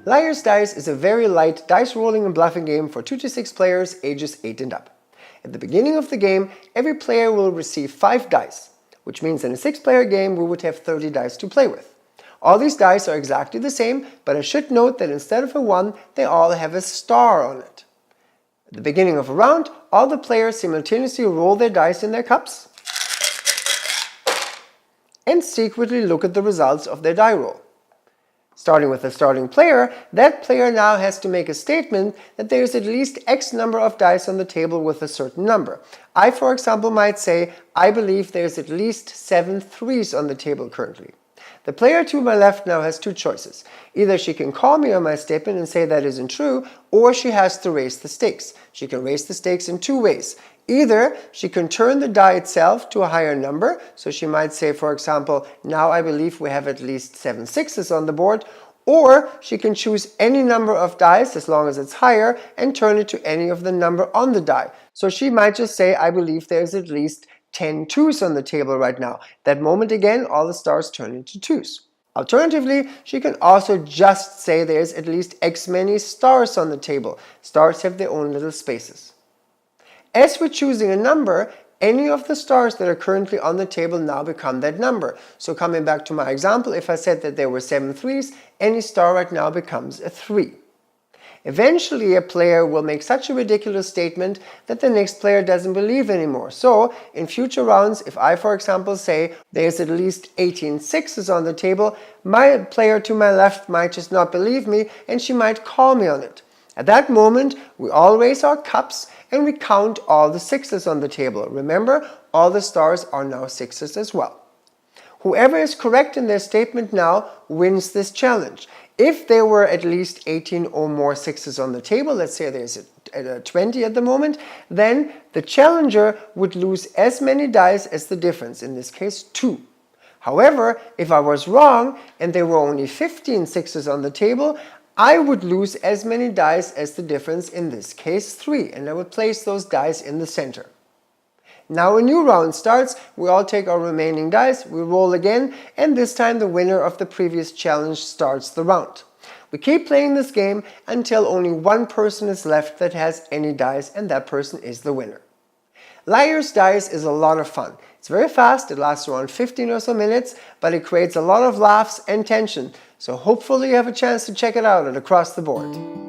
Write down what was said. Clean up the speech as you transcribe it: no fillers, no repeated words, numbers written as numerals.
Liar's Dice is a very light dice rolling and bluffing game for 2 to 6 players ages 8 and up. At the beginning of the game, every player will receive 5 dice, which means in a 6-player game we would have 30 dice to play with. All these dice are exactly the same, but I should note that instead of a 1, they all have a star on it. At the beginning of a round, all the players simultaneously roll their dice in their cups and secretly look at the results of their die roll. Starting with the starting player, that player now has to make a statement that there is at least X number of dice on the table with a certain number. I, for example, might say, I believe there is at least 7 threes on the table currently. The player to my left now has 2 choices. Either she can call me on my statement and say that isn't true, or she has to raise the stakes. She can raise the stakes in 2 ways. Either she can turn the die itself to a higher number, so she might say, for example, now I believe we have at least 7 sixes on the board, or she can choose any number of dice as long as it's higher and turn it to any of the number on the die. So she might just say, I believe there's at least 10 twos on the table right now. That moment again, all the stars turn into 2s. Alternatively, she can also just say there's at least X many stars on the table. Stars have their own little spaces. As we're choosing a number, any of the stars that are currently on the table now become that number. So coming back to my example, if I said that there were 7 threes, any star right now becomes a 3. Eventually, a player will make such a ridiculous statement that the next player doesn't believe anymore. So, in future rounds, if I, for example, say there's at least 18 sixes on the table, my player to my left might just not believe me and she might call me on it. At that moment, we all raise our cups and we count all the sixes on the table. Remember, all the stars are now sixes as well. Whoever is correct in their statement now wins this challenge. If there were at least 18 or more sixes on the table, let's say there's a 20 at the moment, then the challenger would lose as many dice as the difference, in this case 2. However, if I was wrong and there were only 15 sixes on the table, I would lose as many dice as the difference, in this case 3, and I would place those dice in the center. Now a new round starts, we all take our remaining dice, we roll again, and this time the winner of the previous challenge starts the round. We keep playing this game until only one person is left that has any dice, and that person is the winner. Liar's Dice is a lot of fun. It's very fast, it lasts around 15 or so minutes, but it creates a lot of laughs and tension, so hopefully you have a chance to check it out at Across the Board.